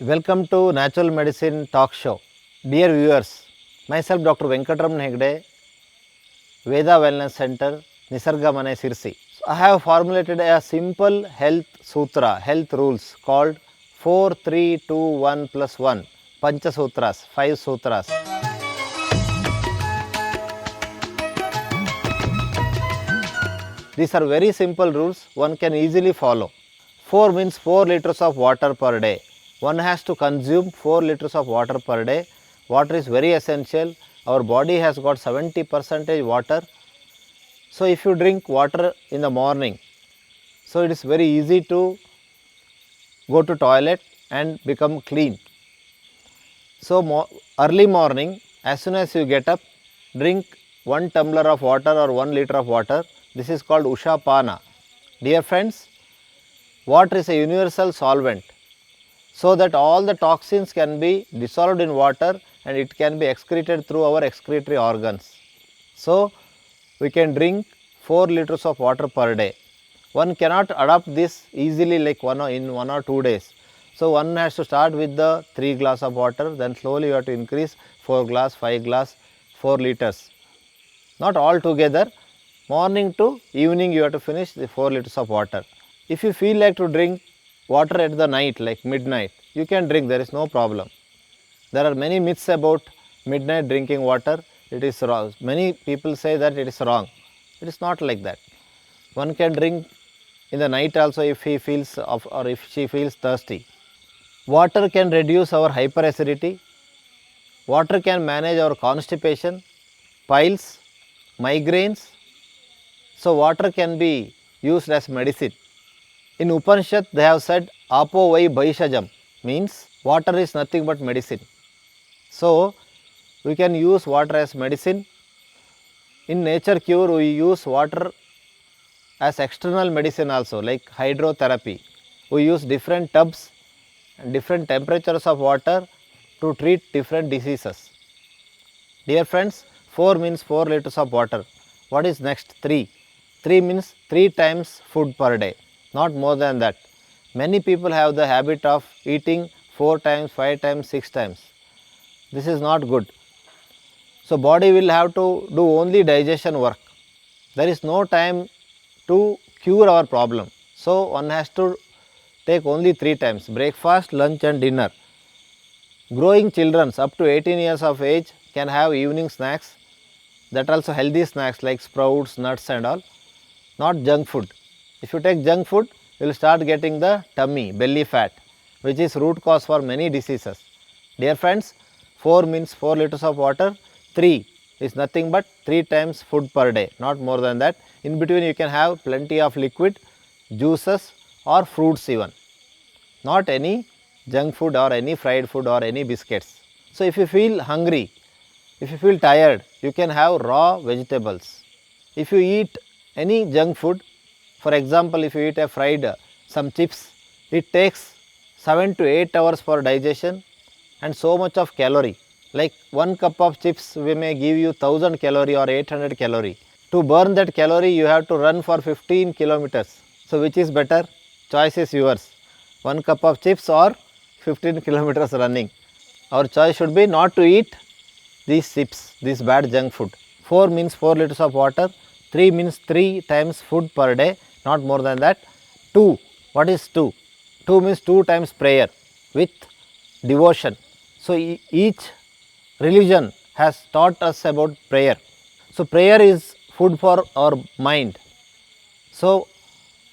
Welcome to Natural Medicine Talk Show. Dear viewers, myself Dr. Venkatraman Hegde, Veda Wellness Center, Nisargamane Sirsi. I have formulated a simple health sutra, health rules called 4, 3, 2, 1 plus 1, Pancha Sutras, 5 sutras. These are very simple rules, one can easily follow. 4 means 4 liters of water per day. One has to consume 4 liters of water per day. Water is very essential. Our body has got 70% water. So if you drink water in the morning, so it is very easy to go to toilet and become clean. So early morning, as soon as you get up, drink 1 tumbler of water or 1 liter of water. This is called Ushapana. Dear friends, water is a universal solvent, so that all the toxins can be dissolved in water and it can be excreted through our excretory organs. So we can drink 4 liters of water per day. One cannot adopt this easily like in 1 or 2 days. So one has to start with the 3 glass of water, then slowly you have to increase 4 glass, 5 glass, 4 liters. Not all together, morning to evening you have to finish the 4 liters of water. If you feel like to drink water at the night like midnight, you can drink, there is no problem. There are many myths about midnight drinking water. It is wrong. Many people say that it is wrong. It is not like that. One can drink in the night also if he feels or if she feels thirsty. Water can reduce our hyperacidity. Water can manage our constipation, piles, migraines. So water can be used as medicine. In Upanishad they have said Apo Vai Bhaishajam, means water is nothing but medicine. So we can use water as medicine. In nature cure we use water as external medicine also, like hydrotherapy. We use different tubs and different temperatures of water to treat different diseases. Dear friends, 4 means 4 liters of water. What is next? 3. 3 means 3 times food per day, not more than that. Many people have the habit of eating 4 times, 5 times, 6 times. This is not good. So body will have to do only digestion work. There is no time to cure our problem. So one has to take only 3 times: breakfast, lunch and dinner. Growing children up to 18 years of age can have evening snacks, that also healthy snacks like sprouts, nuts and all, not junk food. If you take junk food, you will start getting the tummy, belly fat, which is root cause for many diseases. Dear friends, 4 means 4 liters of water, 3 is nothing but 3 times food per day, not more than that. In between you can have plenty of liquid, juices or fruits even, not any junk food or any fried food or any biscuits. So if you feel hungry, if you feel tired, you can have raw vegetables. If you eat any junk food, for example, if you eat a fried some chips, it takes 7 to 8 hours for digestion and so much of calorie. Like 1 cup of chips we may give you 1000 calorie or 800 calorie. To burn that calorie you have to run for 15 kilometers. So which is better? Choice is yours. 1 cup of chips or 15 kilometers running. Our choice should be not to eat these chips, this bad junk food. 4 means 4 liters of water, 3 means 3 times food per day, not more than that. 2, what is 2? 2 means 2 times prayer with devotion. So each religion has taught us about prayer. So prayer is food for our mind. So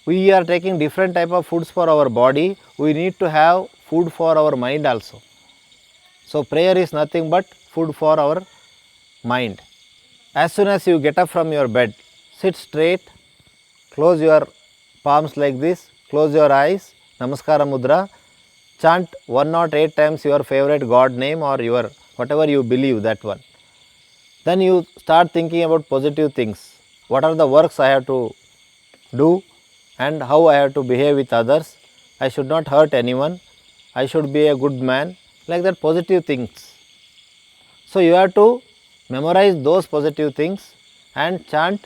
we are taking different type of foods for our body, we need to have food for our mind also. So prayer is nothing but food for our mind. As soon as you get up from your bed, sit straight, close your palms like this, close your eyes, Namaskara Mudra, chant 108 times your favorite God name or your whatever you believe, that one. Then you start thinking about positive things. What are the works I have to do and how I have to behave with others. I should not hurt anyone. I should be a good man, like that, positive things. So you have to memorize those positive things and chant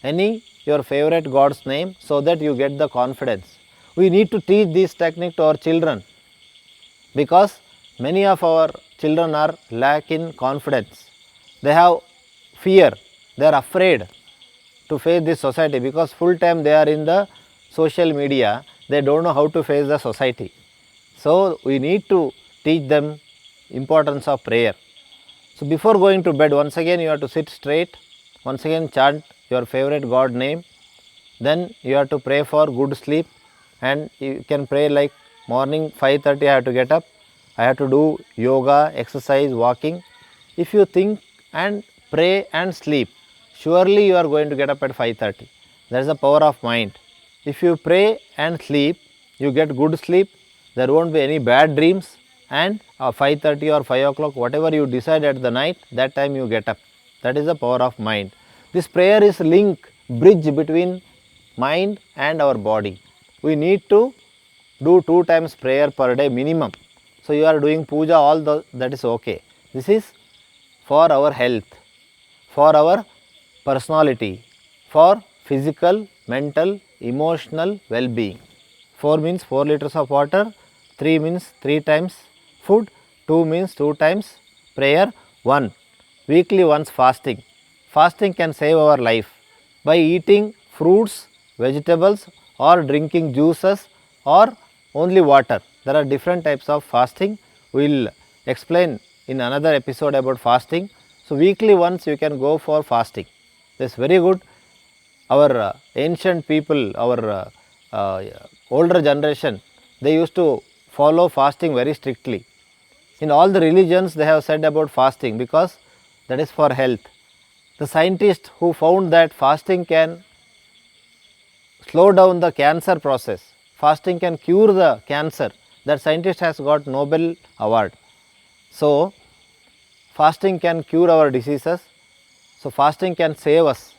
any your favorite God's name, so that you get the confidence. We need to teach this technique to our children. because many of our children are lack in confidence. They have fear, they are afraid to face this society because full time they are in the social media, they don't know how to face the society. So we need to teach them importance of prayer. So before going to bed, once again you have to sit straight, once again chant your favorite God name, then you have to pray for good sleep, and you can pray like morning 5:30 I have to get up, I have to do yoga, exercise, walking. If you think and pray and sleep, surely you are going to get up at 5:30. That is the power of mind. If you pray and sleep, you get good sleep, there won't be any bad dreams, and 5:30 or 5 o'clock, whatever you decide at the night, that time you get up. That is the power of mind. This prayer is link, bridge between mind and our body. We need to do 2 times prayer per day minimum. So you are doing puja, all that is okay. This is for our health, for our personality, for physical, mental, emotional well-being. 4 means 4 liters of water, 3 means 3 times food, 2 means 2 times prayer, 1 weekly once fasting. Fasting can save our life by eating fruits, vegetables, or drinking juices, or only water. There are different types of fasting. We will explain in another episode about fasting. So weekly once you can go for fasting. This is very good. Our ancient people, our older generation, they used to follow fasting very strictly. In all the religions they have said about fasting because that is for health. The scientist who found that fasting can slow down the cancer process, fasting can cure the cancer, that scientist has got Nobel award. So fasting can cure our diseases, so fasting can save us.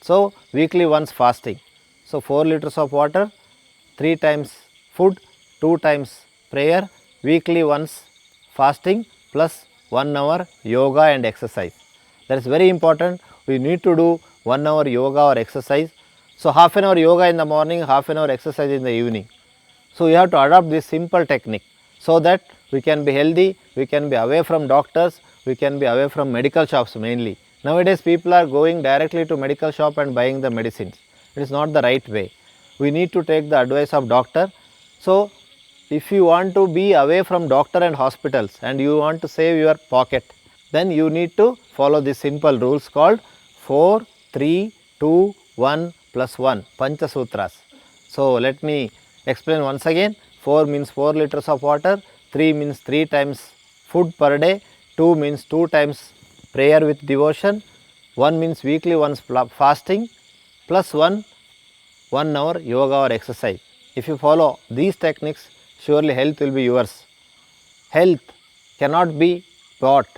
So weekly once fasting. So 4 liters of water, 3 times food, 2 times prayer, weekly once fasting plus 1 hour yoga and exercise. That is very important. We need to do 1 hour yoga or exercise. So half an hour yoga in the morning, half an hour exercise in the evening. So you have to adopt this simple technique so that we can be healthy, we can be away from doctors, we can be away from medical shops mainly. Nowadays people are going directly to medical shop and buying the medicines. It is not the right way. We need to take the advice of doctor. So if you want to be away from doctor and hospitals and you want to save your pocket, then you need to follow these simple rules called 4, 3, 2, 1 plus 1 Pancha Sutras. So let me explain once again. 4 means 4 liters of water, 3 means 3 times food per day, 2 means 2 times prayer with devotion, 1 means weekly once fasting, plus 1 hour yoga or exercise. If you follow these techniques, surely health will be yours. Health cannot be bought,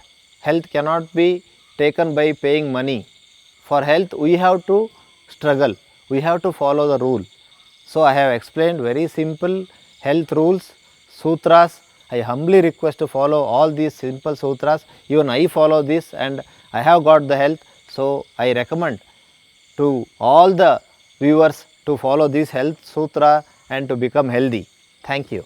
health cannot be taken by paying money. For health we have to struggle, we have to follow the rule. So I have explained very simple health rules, sutras. I humbly request to follow all these simple sutras. Even I follow this and I have got the health. So I recommend to all the viewers to follow this health sutra and to become healthy. Thank you.